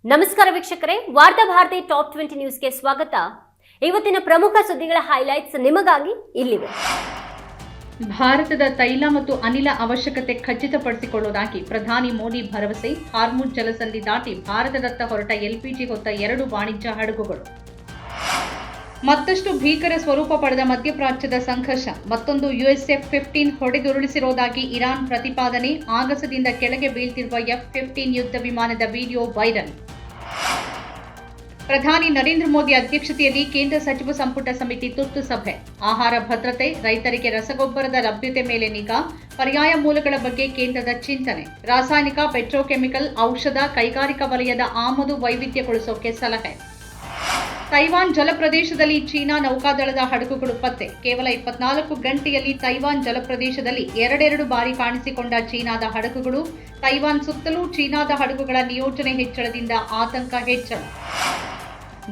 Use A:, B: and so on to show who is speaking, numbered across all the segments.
A: ನಮಸ್ಕಾರ ವೀಕ್ಷಕರೇ, ವಾರ್ತಾ ಭಾರತಿ ಟಾಪ್ 20 ನ್ಯೂಸ್ಗೆ ಸ್ವಾಗತ. ಇವತ್ತಿನ ಪ್ರಮುಖ ಸುದ್ದಿಗಳ ಹೈಲೈಟ್ಸ್ ನಿಮಗಾಗಿ ಇಲ್ಲಿವೆ.
B: ಭಾರತದ ತೈಲ ಮತ್ತು ಅನಿಲ ಅವಶ್ಯಕತೆ ಖಚಿತಪಡಿಸಿಕೊಳ್ಳುವುದಾಗಿ ಪ್ರಧಾನಿ ಮೋದಿ ಭರವಸೆ. ಹಾರ್ಮುಜ್ ಜಲಸಂಧಿ ದಾಟಿ ಭಾರತದತ್ತ ಹೊರಟ ಎಲ್ಪಿಜಿ ಹೊತ್ತ 2 ವಾಣಿಜ್ಯ ಹಡಗುಗಳು. ಮತ್ತಷ್ಟು ಭೀಕರ ಸ್ವರೂಪ ಪಡೆದ ಮಧ್ಯಪ್ರಾಚ್ಯದ ಸಂಘರ್ಷ. ಮತ್ತೊಂದು USF-15 ಹೊಡೆದುರುಳಿಸಿರುವುದಾಗಿ ಇರಾನ್ ಪ್ರತಿಪಾದನೆ. ಆಗಸದಿಂದ ಕೆಳಗೆ ಬೀಳ್ತಿರುವ F-15 ಯುದ್ಧ ವಿಮಾನದ ವಿಡಿಯೋ ವೈರಲ್. ಪ್ರಧಾನಿ ನರೇಂದ್ರ ಮೋದಿ ಅಧ್ಯಕ್ಷತೆಯಲ್ಲಿ ಕೇಂದ್ರ ಸಚಿವ ಸಂಪುಟ ಸಮಿತಿ ತುರ್ತು ಸಭೆ. ಆಹಾರ ಭದ್ರತೆ, ರೈತರಿಗೆ ರಸಗೊಬ್ಬರದ ಲಭ್ಯತೆ ಮೇಲೆ ನಿಗಾ, ಪರ್ಯಾಯ ಮೂಲಗಳ ಬಗ್ಗೆ ಕೇಂದ್ರದ ಚಿಂತನೆ. ರಾಸಾಯನಿಕ, ಪೆಟ್ರೋಕೆಮಿಕಲ್, ಔಷಧ, ಕೈಗಾರಿಕಾ ವಲಯದ ಆಮದು ವೈವಿಧ್ಯಗೊಳಿಸೋಕೆ ಸಲಹೆ. ತೈವಾನ್ ಜಲಪ್ರದೇಶದಲ್ಲಿ ಚೀನಾ ನೌಕಾದಳದ ಹಡಗುಗಳು ಪತ್ತೆ. ಕೇವಲ 24 ಗಂಟೆಯಲ್ಲಿ ತೈವಾನ್ ಜಲಪ್ರದೇಶದಲ್ಲಿ ಎರಡೆರಡು ಬಾರಿ ಕಾಣಿಸಿಕೊಂಡ ಚೀನಾದ ಹಡಗುಗಳು. ತೈವಾನ್ ಸುತ್ತಲೂ ಚೀನಾದ ಹಡಗುಗಳ ನಿಯೋಜನೆ ಹೆಚ್ಚಳದಿಂದ ಆತಂಕ ಹೆಚ್ಚಳ.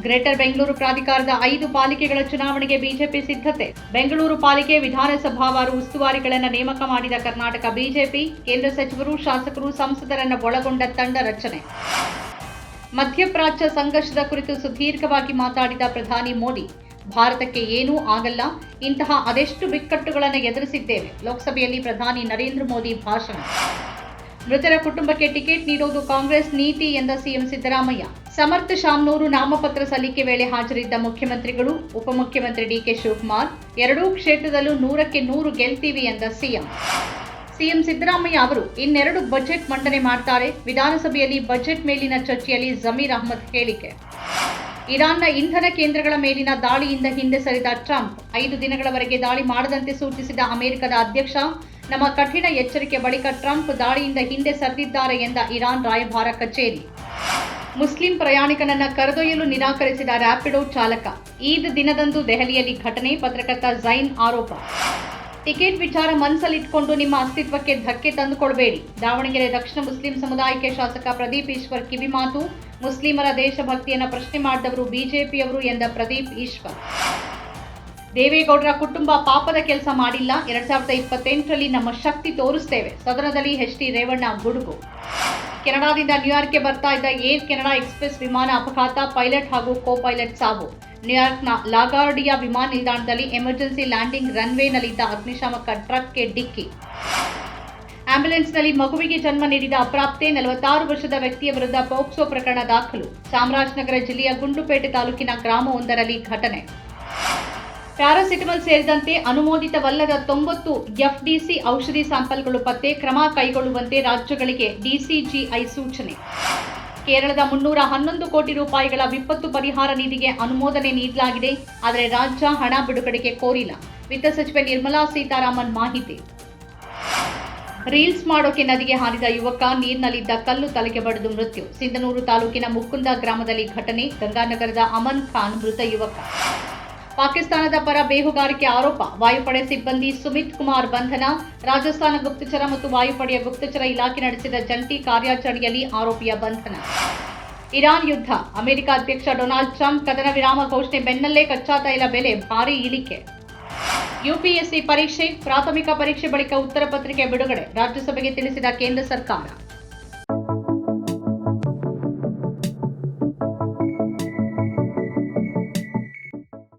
B: ಗ್ರೇಟರ್ ಬೆಂಗಳೂರು ಪ್ರಾಧಿಕಾರದ 5 ಪಾಲಿಕೆಗಳ ಚುನಾವಣೆಗೆ ಬಿಜೆಪಿ ಸಿದ್ಧತೆ. ಬೆಂಗಳೂರು ಪಾಲಿಕೆ ವಿಧಾನಸಭಾವಾರು ಉಸ್ತುವಾರಿಗಳನ್ನು ನೇಮಕ ಮಾಡಿದ ಕರ್ನಾಟಕ ಬಿಜೆಪಿ. ಕೇಂದ್ರ ಸಚಿವರು, ಶಾಸಕರು, ಸಂಸದರನ್ನು ಒಳಗೊಂಡ ತಂಡ ರಚನೆ. ಮಧ್ಯಪ್ರಾಚ್ಯ ಸಂಘರ್ಷದ ಕುರಿತು ಸುದೀರ್ಘವಾಗಿ ಮಾತಾಡಿದ ಪ್ರಧಾನಿ ಮೋದಿ. ಭಾರತಕ್ಕೆ ಏನೂ ಆಗಲ್ಲ, ಇಂತಹ ಅದೆಷ್ಟು ಬಿಕ್ಕಟ್ಟುಗಳನ್ನು ಎದುರಿಸಿದ್ದೇವೆ. ಲೋಕಸಭೆಯಲ್ಲಿ ಪ್ರಧಾನಿ ನರೇಂದ್ರ ಮೋದಿ ಭಾಷಣ. ಮೃತರ ಕುಟುಂಬಕ್ಕೆ ಟಿಕೆಟ್ ನೀಡುವುದು ಕಾಂಗ್ರೆಸ್ ನೀತಿ ಎಂದ ಸಿಎಂ ಸಿದ್ದರಾಮಯ್ಯ. ಸಮರ್ಥ ಶಾಮ್ನೂರು ನಾಮಪತ್ರ ಸಲ್ಲಿಕೆ ವೇಳೆ ಹಾಜರಿದ್ದ ಮುಖ್ಯಮಂತ್ರಿಗಳು. ಉಪಮುಖ್ಯಮಂತ್ರಿ ಡಿಕೆ ಶಿವಕುಮಾರ್. ಎರಡೂ ಕ್ಷೇತ್ರದಲ್ಲೂ 100ಕ್ಕೆ 100 ಗೆಲ್ತೀವಿ ಎಂದ ಸಿಎಂ ಸಿದ್ದರಾಮಯ್ಯ ಅವರು ಇನ್ನೆರಡು ಬಜೆಟ್ ಮಂಡನೆ ಮಾಡ್ತಾರೆ. ವಿಧಾನಸಭೆಯಲ್ಲಿ ಬಜೆಟ್ ಮೇಲಿನ ಚರ್ಚೆಯಲ್ಲಿ ಜಮೀರ್ ಅಹ್ಮದ್ ಹೇಳಿಕೆ. ಇರಾನ್ನ ಇಂಧನ ಕೇಂದ್ರಗಳ ಮೇಲಿನ ದಾಳಿಯಿಂದ ಹಿಂದೆ ಸರಿದ ಟ್ರಂಪ್. 5 ದಿನಗಳವರೆಗೆ ದಾಳಿ ಮಾಡದಂತೆ ಸೂಚಿಸಿದ ಅಮೆರಿಕದ ಅಧ್ಯಕ್ಷ. ನಮ್ಮ ಕಠಿಣ ಎಚ್ಚರಿಕೆ ಬಳಿಕ ಟ್ರಂಪ್ ದಾಳಿಯಿಂದ ಹಿಂದೆ ಸರಿದಿದ್ದಾರೆ ಎಂದ ಇರಾನ್ ರಾಯಭಾರ ಕಚೇರಿ. ಮುಸ್ಲಿಂ ಪ್ರಯಾಣಿಕನನ್ನ ಕರೆದೊಯ್ಯಲು ನಿರಾಕರಿಸಿದ ರ್ಯಾಪಿಡೋ ಚಾಲಕ. ಈದ್ ದಿನದಂದು ದೆಹಲಿಯಲ್ಲಿ ಘಟನೆ. ಪತ್ರಕರ್ತ ಝೈನ್ ಆರೋಪ. ಟಿಕೆಟ್ ವಿಚಾರ ಮನಸ್ಸಲ್ಲಿಟ್ಟುಕೊಂಡು ನಿಮ್ಮ ಅಸ್ತಿತ್ವಕ್ಕೆ ಧಕ್ಕೆ ತಂದುಕೊಳ್ಬೇಡಿ. ದಾವಣಗೆರೆ ದಕ್ಷಿಣ ಮುಸ್ಲಿಂ ಸಮುದಾಯಕ್ಕೆ ಶಾಸಕ ಪ್ರದೀಪ್ ಈಶ್ವರ್ ಕಿವಿಮಾತು. ಮುಸ್ಲಿಮರ ದೇಶಭಕ್ತಿಯನ್ನು ಪ್ರಶ್ನೆ ಮಾಡಿದವರು ಬಿಜೆಪಿಯವರು ಎಂದ ಪ್ರದೀಪ್ ಈಶ್ವರ್. ದೇವೇಗೌಡರ ಕುಟುಂಬ ಪಾಪದ ಕೆಲಸ ಮಾಡಿಲ್ಲ. 2028ರಲ್ಲಿ ನಮ್ಮ ಶಕ್ತಿ ತೋರಿಸ್ತೇವೆ. ಸದನದಲ್ಲಿ ಎಚ್.ಡಿ. ರೇವಣ್ಣ ಗುಡುಗು. ಕೆನಡಾದಿಂದ ನ್ಯೂಯಾರ್ಕ್ಗೆ ಬರ್ತಾ ಇದ್ದ ಏರ್ ಕೆನಡಾ ಎಕ್ಸ್ಪ್ರೆಸ್ ವಿಮಾನ ಅಪಘಾತ. ಪೈಲಟ್ ಹಾಗೂ ಕೋ ಪೈಲಟ್ ಸಾವು. ನ್ಯೂಯಾರ್ಕ್ನ ಲಾಗಾರ್ಡಿಯಾ ವಿಮಾನ ನಿಲ್ದಾಣದಲ್ಲಿ ಎಮರ್ಜೆನ್ಸಿ ಲ್ಯಾಂಡಿಂಗ್ ರನ್ವೇನಲ್ಲಿದ್ದ ಅಗ್ನಿಶಾಮಕ ಟ್ರಕ್ಗೆ ಡಿಕ್ಕಿ. ಆಂಬ್ಯುಲೆನ್ಸ್ನಲ್ಲಿ ಮಗುವಿಗೆ ಜನ್ಮ ನೀಡಿದ ಅಪ್ರಾಪ್ತೆ. 46 ವರ್ಷದ ವ್ಯಕ್ತಿಯ ವಿರುದ್ಧ ಪೋಕ್ಸೋ ಪ್ರಕರಣ ದಾಖಲು. ಚಾಮರಾಜನಗರ ಜಿಲ್ಲೆಯ ಗುಂಡ್ಲುಪೇಟೆ ತಾಲೂಕಿನ ಗ್ರಾಮವೊಂದರಲ್ಲಿ ಘಟನೆ. ಪ್ಯಾರಾಸಿಟಮಲ್ ಸೇರಿದಂತೆ ಅನುಮೋದಿತವಲ್ಲದ 90 FDC ಔಷಧಿ ಸ್ಯಾಂಪಲ್ಗಳು ಪತ್ತೆ. ಕ್ರಮ ಕೈಗೊಳ್ಳುವಂತೆ ರಾಜ್ಯಗಳಿಗೆ DCGI ಸೂಚನೆ. ಕೇರಳದ 311 ಕೋಟಿ ರೂಪಾಯಿಗಳ ವಿಪತ್ತು ಪರಿಹಾರ ನಿಧಿಗೆ ಅನುಮೋದನೆ ನೀಡಲಾಗಿದೆ. ಆದರೆ ರಾಜ್ಯ ಹಣ ಬಿಡುಗಡೆಗೆ ಕೋರಿಲ್ಲ. ವಿತ್ತ ಸಚಿವೆ ನಿರ್ಮಲಾ ಸೀತಾರಾಮನ್ ಮಾಹಿತಿ. ರೀಲ್ಸ್ ಮಾಡೋಕೆ ನದಿಗೆ ಹಾರಿದ ಯುವಕ. ನೀರಿನಲ್ಲಿದ್ದ ಕಲ್ಲು ತಲೆಗೆ ಬಡಿದು ಮೃತ್ಯು. ಸಿಂಧನೂರು ತಾಲೂಕಿನ ಮುಕುಂದ ಗ್ರಾಮದಲ್ಲಿ ಘಟನೆ. ಗಂಗಾನಗರದ ಅಮನ್ ಖಾನ್ ಮೃತ ಯುವಕ. ಪಾಕಿಸ್ತಾನದ ಪರ ಬೇಹುಗಾರಿಕೆ ಆರೋಪ. ವಾಯುಪಡೆ ಸಿಬ್ಬಂದಿ ಸುಮಿತ್ ಕುಮಾರ್ ಬಂಧನ. ರಾಜಸ್ಥಾನ ಗುಪ್ತಚರ ಮತ್ತು ವಾಯುಪಡೆಯ ಗುಪ್ತಚರ ಇಲಾಖೆ ನಡೆಸಿದ ಜಂಟಿ ಕಾರ್ಯಾಚರಣೆಯಲ್ಲಿ ಆರೋಪಿಯ ಬಂಧನ. ಇರಾನ್ ಯುದ್ಧ. ಅಮೆರಿಕ ಅಧ್ಯಕ್ಷ ಡೊನಾಲ್ಡ್ ಟ್ರಂಪ್ ಕದನ ವಿರಾಮ ಘೋಷಣೆ ಬೆನ್ನಲ್ಲೇ ಕಚ್ಚಾ ತೈಲ ಬೆಲೆ ಭಾರೀ ಇಳಿಕೆ. UPSC ಪರೀಕ್ಷೆ. ಪ್ರಾಥಮಿಕ ಪರೀಕ್ಷೆ ಬಳಿಕ ಉತ್ತರ ಪತ್ರಿಕೆ ಬಿಡುಗಡೆ. ರಾಜ್ಯಸಭೆಗೆ ತಿಳಿಸಿದ ಕೇಂದ್ರ ಸರ್ಕಾರ.